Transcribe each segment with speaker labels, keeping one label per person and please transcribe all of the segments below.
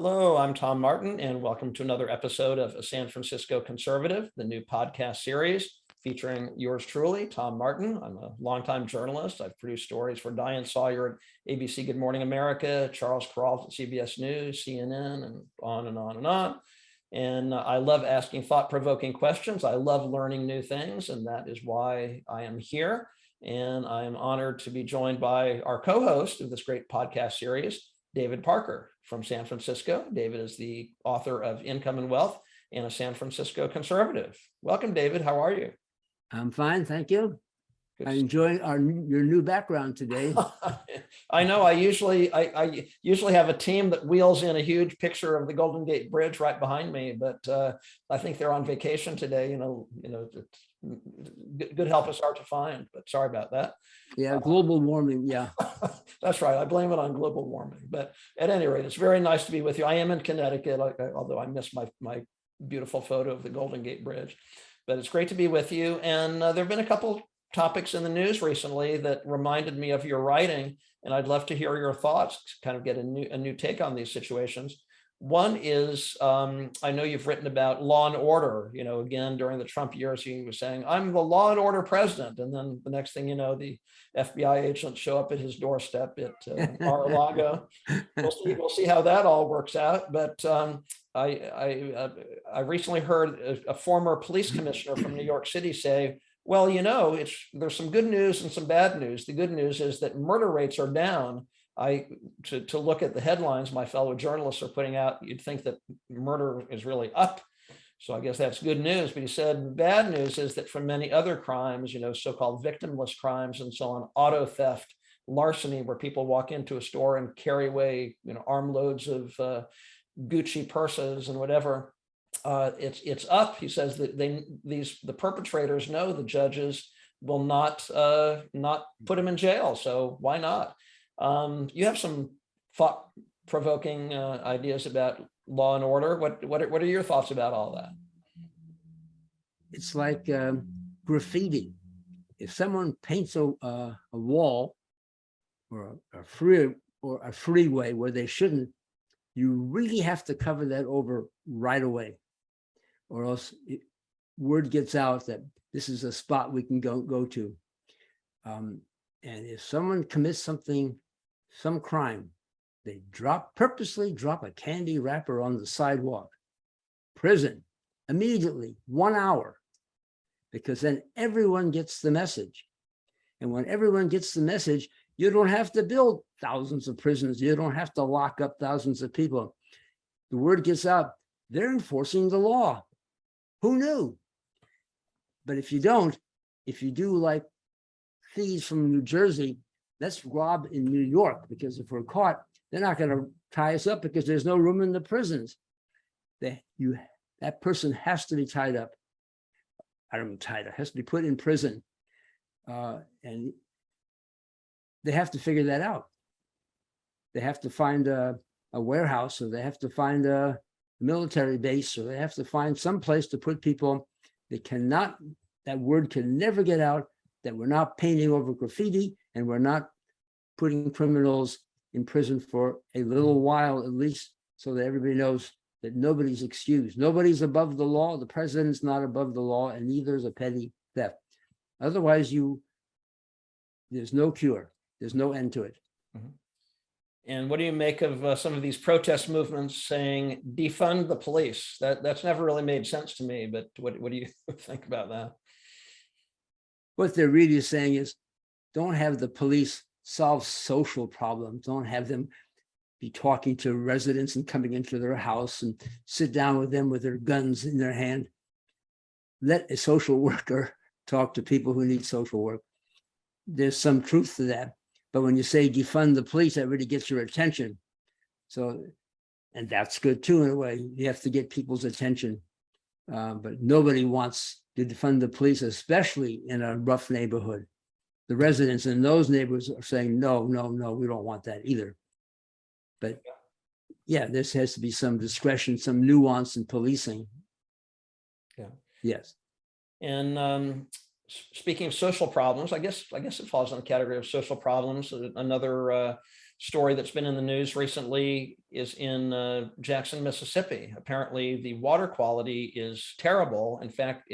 Speaker 1: Hello, I'm Tom Martin, and welcome to another episode of A San Francisco Conservative, the new podcast series featuring yours truly, Tom Martin. I'm a longtime journalist. I've produced stories for Diane Sawyer at ABC Good Morning America, Charles Kuralt at CBS News, CNN, and on and on and on. And I love asking thought-provoking questions. I love learning new things, and that is why I am here. And I am honored to be joined by our co-host of this great podcast series, David Parker from San Francisco. David is the author of Income and Wealth and a San Francisco conservative. Welcome, David. How are you?
Speaker 2: I'm fine, thank you.
Speaker 1: Good.
Speaker 2: I enjoy your new background today.
Speaker 1: I know. I usually have a team that wheels in a huge picture of the Golden Gate Bridge right behind me, but I think they're on vacation today. Good help is hard to find, but sorry about that.
Speaker 2: Yeah, global warming. Yeah,
Speaker 1: that's right. I blame it on global warming. But at any rate, it's very nice to be with you. I am in Connecticut, although I miss my beautiful photo of the Golden Gate Bridge. But it's great to be with you. And there have been a couple topics in the news recently that reminded me of your writing, and I'd love to hear your thoughts, kind of get a new take on these situations. One is, I know you've written about law and order. Again, during the Trump years, he was saying, I'm the law and order president. And then the next thing you know, the FBI agents show up at his doorstep at Mar-a-Lago. We'll see how that all works out. But I recently heard a former police commissioner from New York City say, well, there's some good news and some bad news. The good news is that murder rates are down. To look at the headlines my fellow journalists are putting out, you'd think that murder is really up. So I guess that's good news. But he said bad news is that for many other crimes, so-called victimless crimes and so on, auto theft, larceny, where people walk into a store and carry away, armloads of Gucci purses and whatever, it's up. He says that the perpetrators know the judges will not put them in jail. So why not? You have some thought-provoking ideas about law and order. What are your thoughts about all that?
Speaker 2: It's like graffiti. If someone paints a wall or a freeway where they shouldn't, you really have to cover that over right away, or else word gets out that this is a spot we can go to. And if someone commits some crime, they purposely drop a candy wrapper on the sidewalk. Prison, immediately, 1 hour, because then everyone gets the message. And when everyone gets the message, you don't have to build thousands of prisons. You don't have to lock up thousands of people. The word gets out, they're enforcing the law. Who knew? But if you do like thieves from New Jersey, let's rob in New York, because if we're caught, they're not going to tie us up because there's no room in the prisons. That person has to be tied up. I don't mean tied up, has to be put in prison. And they have to figure that out. They have to find a warehouse, or they have to find a military base, or they have to find some place to put people. That word can never get out, that we're not painting over graffiti and we're not putting criminals in prison for a little while, at least, so that everybody knows that nobody's excused. Nobody's above the law. The president's not above the law, and neither is a petty theft. Otherwise, there's no cure. There's no end to it.
Speaker 1: Mm-hmm. And what do you make of some of these protest movements saying defund the police? That's never really made sense to me, but what do you think about that?
Speaker 2: What they're really saying is, don't have the police solve social problems. Don't have them be talking to residents and coming into their house and sit down with them with their guns in their hand. Let a social worker talk to people who need social work. There's some truth to that. But when you say defund the police, that really gets your attention. So, and that's good too, in a way. You have to get people's attention. But nobody wants to defund the police, especially in a rough neighborhood. The residents in those neighborhoods are saying, no, we don't want that either. But yeah, there has to be some discretion, some nuance in policing.
Speaker 1: Yeah.
Speaker 2: Yes.
Speaker 1: And speaking of social problems, I guess it falls in the category of social problems. Another story that's been in the news recently is in Jackson, Mississippi. Apparently, the water quality is terrible. In fact,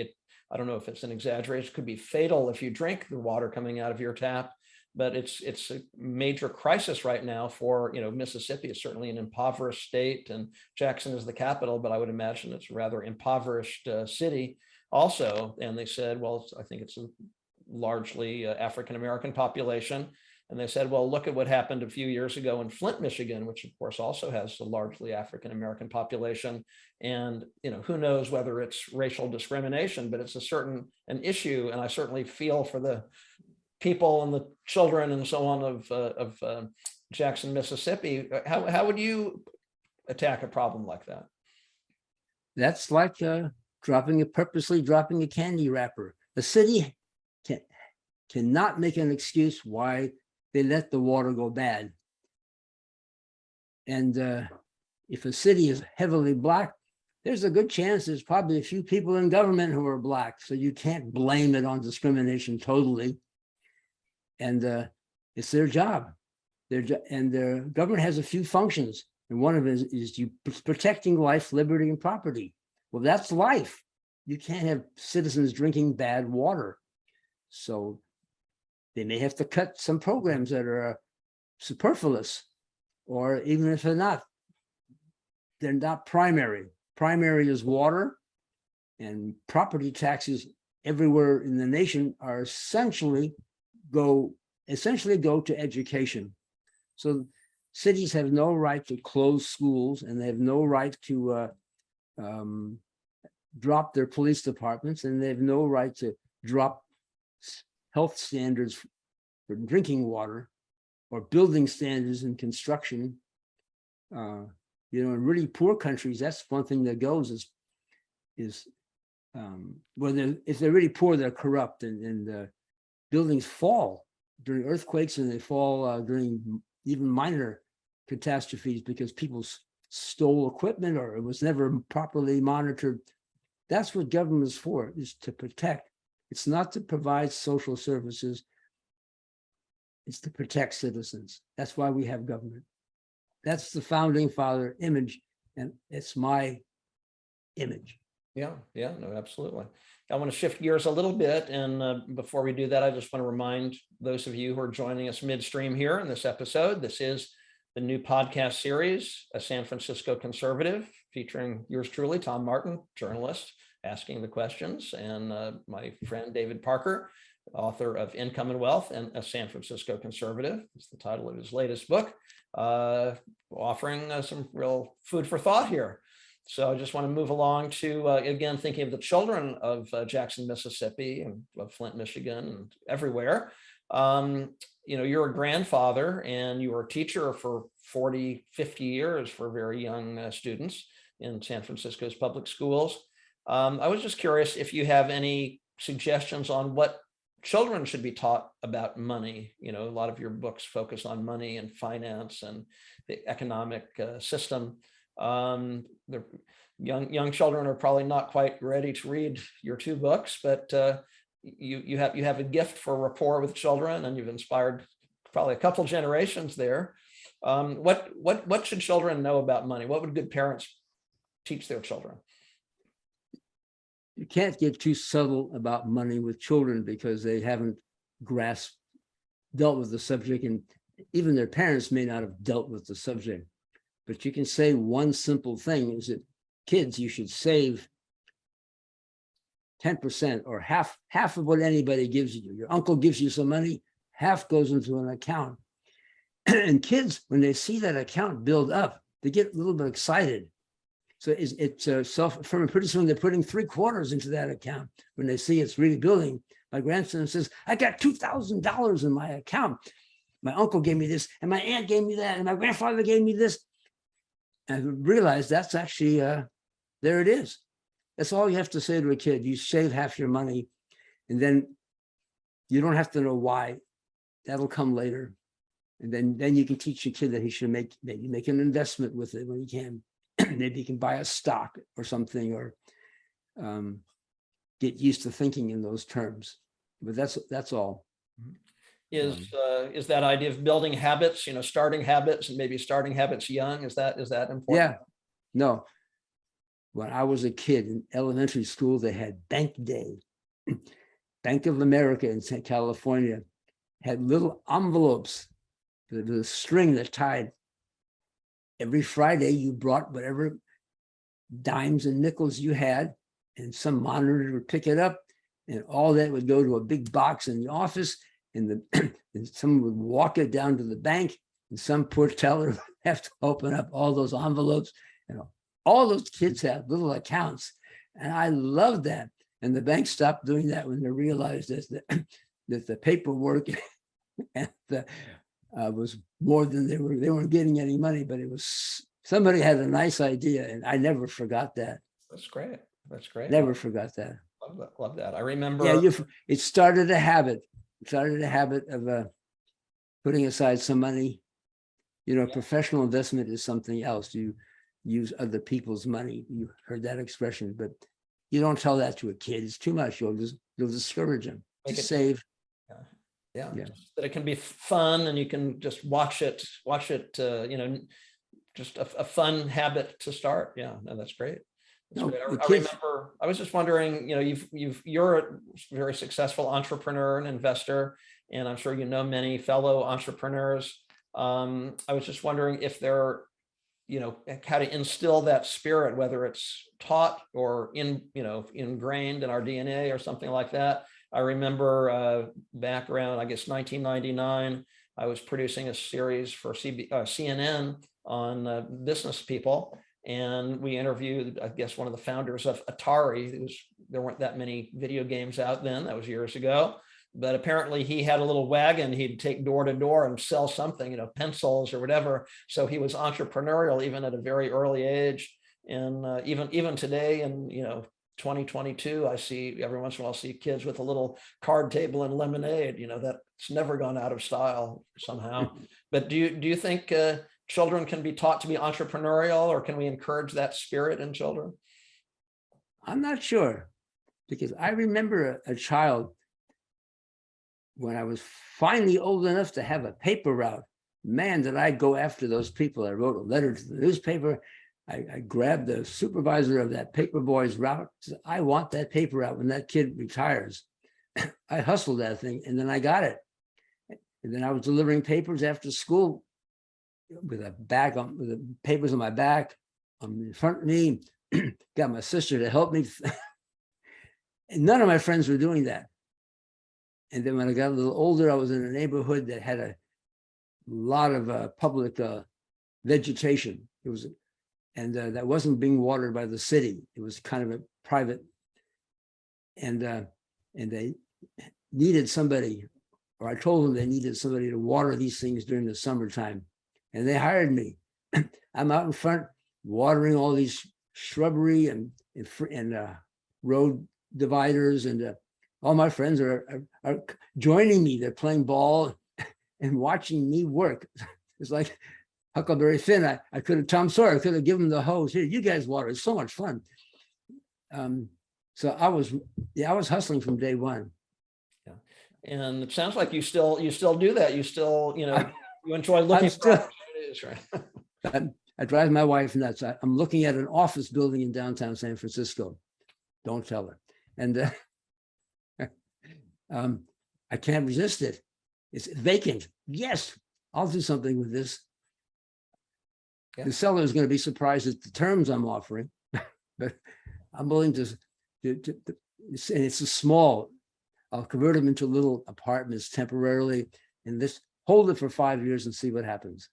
Speaker 1: I don't know if it's an exaggeration, it could be fatal if you drink the water coming out of your tap. But it's a major crisis right now for, Mississippi is certainly an impoverished state, and Jackson is the capital, but I would imagine it's a rather impoverished city also. And they said, well, I think it's a largely African-American population. And they said, well, look at what happened a few years ago in Flint, Michigan, which of course also has a largely African-American population. And, who knows whether it's racial discrimination, but it's an issue. And I certainly feel for the people and the children and so on of Jackson, Mississippi. How would you attack a problem like that?
Speaker 2: That's like purposely dropping a candy wrapper. The city cannot make an excuse why they let the water go bad. And if a city is heavily Black, there's a good chance there's probably a few people in government who are Black. So you can't blame it on discrimination totally. And it's their job. And the government has a few functions. And one of it is protecting life, liberty, and property. Well, that's life. You can't have citizens drinking bad water. So they may have to cut some programs that are superfluous, or even if they're not primary. Primary is water, and property taxes everywhere in the nation are essentially go to education. So cities have no right to close schools, and they have no right to drop their police departments, and they have no right to drop health standards for drinking water or building standards in construction. In really poor countries, that's one thing that goes is if they're really poor, they're corrupt, and buildings fall during earthquakes, and they fall during even minor catastrophes because people stole equipment or it was never properly monitored. That's what government is for, is to protect. It's not to provide social services. It's to protect citizens. That's why we have government. That's the founding father image, and it's my image.
Speaker 1: Yeah, no, absolutely. I want to shift gears a little bit. And before we do that, I just want to remind those of you who are joining us midstream here in this episode, this is the new podcast series, A San Francisco Conservative, featuring yours truly, Tom Martin, journalist, asking the questions, and my friend David Parker, author of Income and Wealth and A San Francisco Conservative. It's the title of his latest book, offering some real food for thought here. So I just want to move along to, again, thinking of the children of Jackson, Mississippi, and of Flint, Michigan, and everywhere. You're a grandfather, and you were a teacher for 40, 50 years for very young students in San Francisco's public schools. I was just curious if you have any suggestions on what children should be taught about money. A lot of your books focus on money and finance and the economic system. The young children are probably not quite ready to read your two books, but you have a gift for rapport with children, and you've inspired probably a couple generations there. What should children know about money? What would good parents teach their children?
Speaker 2: You can't get too subtle about money with children because they haven't dealt with the subject, and even their parents may not have dealt with the subject. But you can say one simple thing is that kids, you should save 10% or half of what anybody gives you. Your uncle gives you some money, half goes into an account. And kids, when they see that account build up, they get a little bit excited. So it's self-affirming. Pretty soon they're putting 3/4 into that account when they see it's really building. My grandson says, I got $2,000 in my account. My uncle gave me this, and my aunt gave me that, and my grandfather gave me this. And I realized that's actually, there it is. That's all you have to say to a kid. You save half your money, and then you don't have to know why. That'll come later. And then you can teach your kid that he should maybe make an investment with it when he can. Maybe he can buy a stock or something, or get used to thinking in those terms. But that's all.
Speaker 1: Is that idea of building habits, starting habits and maybe starting habits young, is that important?
Speaker 2: Yeah, no. When I was a kid in elementary school, they had Bank Day. Bank of America in California had little envelopes with a string that tied. Every Friday, you brought whatever dimes and nickels you had, and some monitor would pick it up, and all that would go to a big box in the office, and and someone would walk it down to the bank, and some poor teller would have to open up all those envelopes. And all those kids had little accounts, and I loved that. And the bank stopped doing that when they realized that the paperwork and was more than they weren't getting any money, but it was, somebody had a nice idea, and I never forgot that.
Speaker 1: That's great. That's great.
Speaker 2: Never forgot that.
Speaker 1: Love that. I remember.
Speaker 2: Yeah, it started a habit. It started a habit of putting aside some money. Professional investment is something else. You use other people's money. You heard that expression, but you don't tell that to a kid. It's too much. You'll discourage them. Just save.
Speaker 1: Yeah. That it can be fun, and you can just watch it, just a fun habit to start. Yeah, no, that's great. That's great. I remember, I was just wondering, you're a very successful entrepreneur and investor, and I'm sure many fellow entrepreneurs. I was just wondering if there, how to instill that spirit, whether it's taught or ingrained in our DNA or something like that. I remember back around, I guess, 1999, I was producing a series for CNN on business people. And we interviewed, I guess, one of the founders of Atari. There weren't that many video games out then. That was years ago. But apparently he had a little wagon. He'd take door to door and sell something, pencils or whatever. So he was entrepreneurial even at a very early age. And even today, in 2022, I see every once in a while see kids with a little card table and lemonade. That's never gone out of style somehow. But do you think children can be taught to be entrepreneurial, or can we encourage that spirit in children?
Speaker 2: I'm not sure, because I remember a child, when I was finally old enough to have a paper route. Man, did I go after those people. I wrote a letter to the newspaper. I grabbed the supervisor of that paper boy's route. Said, I want that paper route when that kid retires. I hustled that thing, and then I got it. And then I was delivering papers after school with a bag on, with the papers on my back, on the front knee. Got my sister to help me. And none of my friends were doing that. And then when I got a little older, I was in a neighborhood that had a lot of public vegetation. It was, and that wasn't being watered by the city. It was kind of a private, and they needed somebody, or I told them they needed somebody to water these things during the summertime, and they hired me. I'm out in front watering all these shrubbery and road dividers, and all my friends are joining me. They're playing ball and watching me work. It's like Huckleberry Finn. I could have, Tom Sawyer, I could have given them the hose. Here, you guys water. It's so much fun. So I was hustling from day one.
Speaker 1: Yeah, and it sounds like you still do that. You still, you enjoy looking for opportunities, right?
Speaker 2: I drive my wife nuts. I'm looking at an office building in downtown San Francisco. Don't tell her. And I can't resist it. It's vacant. Yes, I'll do something with this. Yeah. The seller is going to be surprised at the terms I'm offering, but I'm willing to and it's a small, I'll convert them into little apartments temporarily, and this hold it for 5 years and see what happens.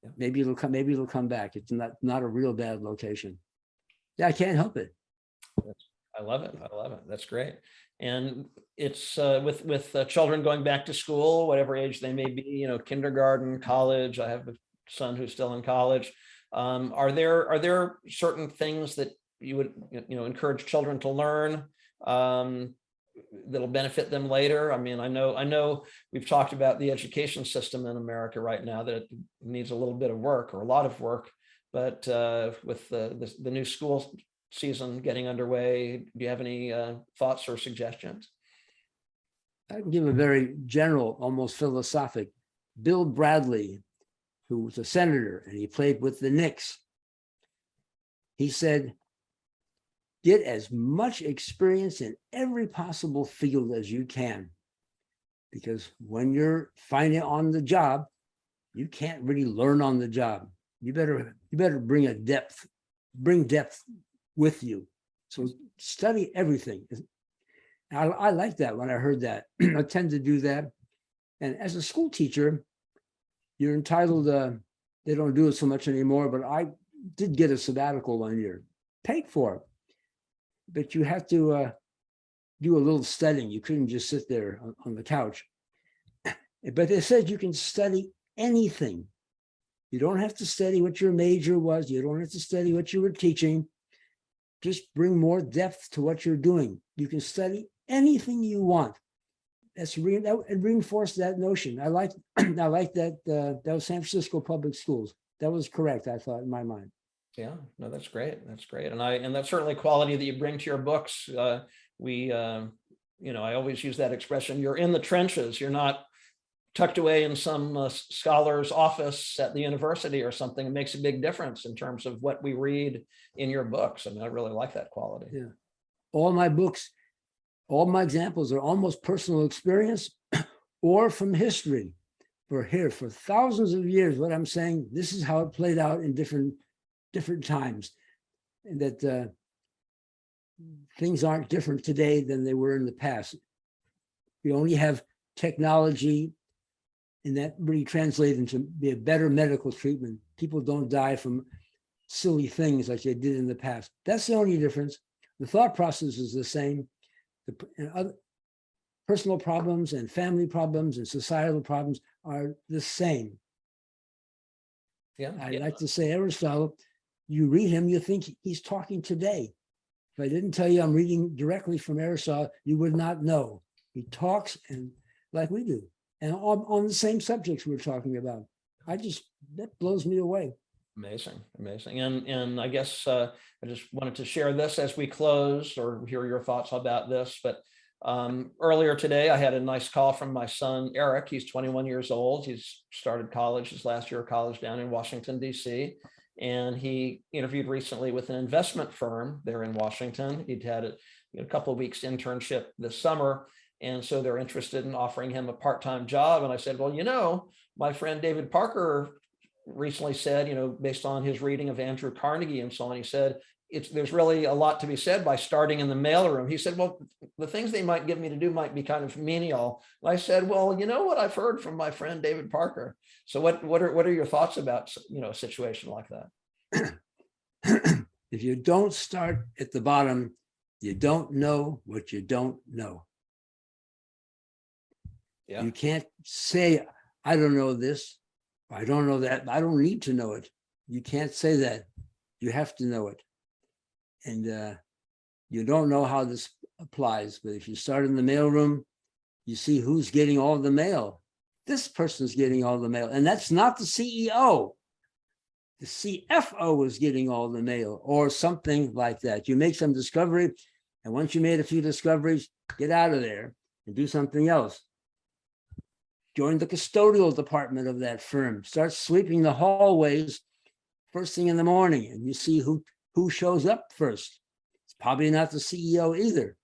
Speaker 2: Yeah. Maybe it'll come back. It's not a real bad location. Yeah, I can't help it.
Speaker 1: I love it. That's great. And it's with children going back to school, whatever age they may be, kindergarten, college. I have a son who's still in college. Are there certain things that you would encourage children to learn that'll benefit them later? I mean, I know we've talked about the education system in America right now, that it needs a little bit of work, or a lot of work, but with the new school season getting underway, do you have any thoughts or suggestions?
Speaker 2: I can give a very general, almost philosophic. Bill Bradley, who was a senator and he played with the Knicks, he said, get as much experience in every possible field as you can. Because when you're finding on the job, you can't really learn on the job. You better bring depth with you. So study everything. I like that when I heard that. I tend to do that. And as a school teacher, you're entitled, they don't do it so much anymore, but I did get a sabbatical 1 year, paid for it. But you have to do a little studying. You couldn't just sit there on the couch. But they said you can study anything. You don't have to study what your major was. You don't have to study what you were teaching. Just bring more depth to what you're doing. You can study anything you want. That reinforced that notion. I like that. That was San Francisco Public Schools. That was correct, I thought, in my mind.
Speaker 1: Yeah, no, that's great. That's great. And that's certainly quality that you bring to your books. I always use that expression. You're in the trenches. You're not tucked away in some scholar's office at the university or something. It makes a big difference in terms of what we read in your books. I mean, I really like that quality.
Speaker 2: Yeah. All my books, all my examples are almost personal experience or from history. For thousands of years, what I'm saying, this is how it played out in different times. And that things aren't different today than they were in the past. We only have technology, and that really translates into be a better medical treatment. People don't die from silly things like they did in the past. That's the only difference. The thought process is the same. Other personal problems and family problems and societal problems are the same.
Speaker 1: Yeah.
Speaker 2: I like to say Aristotle, you read him, you think he's talking today. If I didn't tell you I'm reading directly from Aristotle, you would not know. He talks and like we do, and on the same subjects we're talking about. That blows me away.
Speaker 1: Amazing, amazing. And I guess I just wanted to share this as we close or hear your thoughts about this. But earlier today, I had a nice call from my son, Eric. He's 21 years old. He's started college, his last year of college down in Washington, D.C. And he interviewed recently with an investment firm there in Washington. He'd had a couple of weeks internship this summer. And so they're interested in offering him a part-time job. And I said, well, my friend David Parker recently said, based on his reading of Andrew Carnegie and so on, he said, there's really a lot to be said by starting in the mailroom. He said, well, the things they might get me to do might be kind of menial. And I said, well, you know what I've heard from my friend David Parker. So what are your thoughts about, a situation like that?
Speaker 2: If you don't start at the bottom, you don't know what you don't know. Yeah. You can't say, I don't know this, I don't know that, I don't need to know it. You can't say that. You have to know it. And you don't know how this applies, but if you start in the mailroom, you see who's getting all the mail. This person's getting all the mail, and that's not the CEO. The CFO is getting all the mail or something like that. You make some discovery, and once you made a few discoveries, get out of there and do something else. Join the custodial department of that firm. Start sweeping the hallways first thing in the morning, and you see who shows up first. It's probably not the CEO either,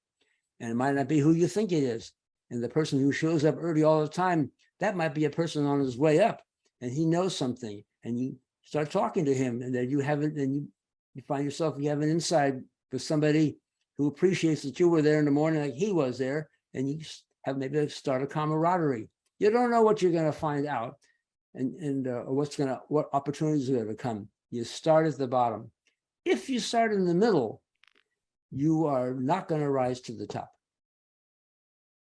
Speaker 2: and it might not be who you think it is. And the person who shows up early all the time, that might be a person on his way up, and he knows something, and you start talking to him, and then you find yourself, you have an insight with somebody who appreciates that you were there in the morning like he was there, and you have maybe start a camaraderie. You don't know what you're going to find out and what opportunities are going to come. You start at the bottom. If you start in the middle, you are not going to rise to the top.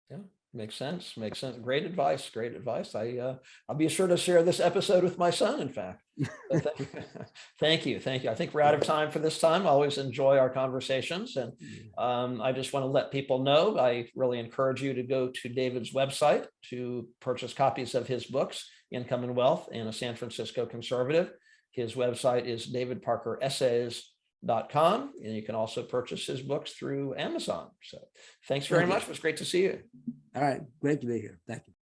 Speaker 1: Yeah, makes sense. Makes sense. Great advice. Great advice. I'll be sure to share this episode with my son, in fact. Thank you. Thank you. I think we're out of time for this time. I always enjoy our conversations. And I just want to let people know, I really encourage you to go to David's website to purchase copies of his books, Income and Wealth and a San Francisco Conservative. His website is davidparkeressays.com. and you can also purchase his books through Amazon. So thanks very
Speaker 2: Thank you.
Speaker 1: much. It was great to see you.
Speaker 2: All right, great to be here. Thank you.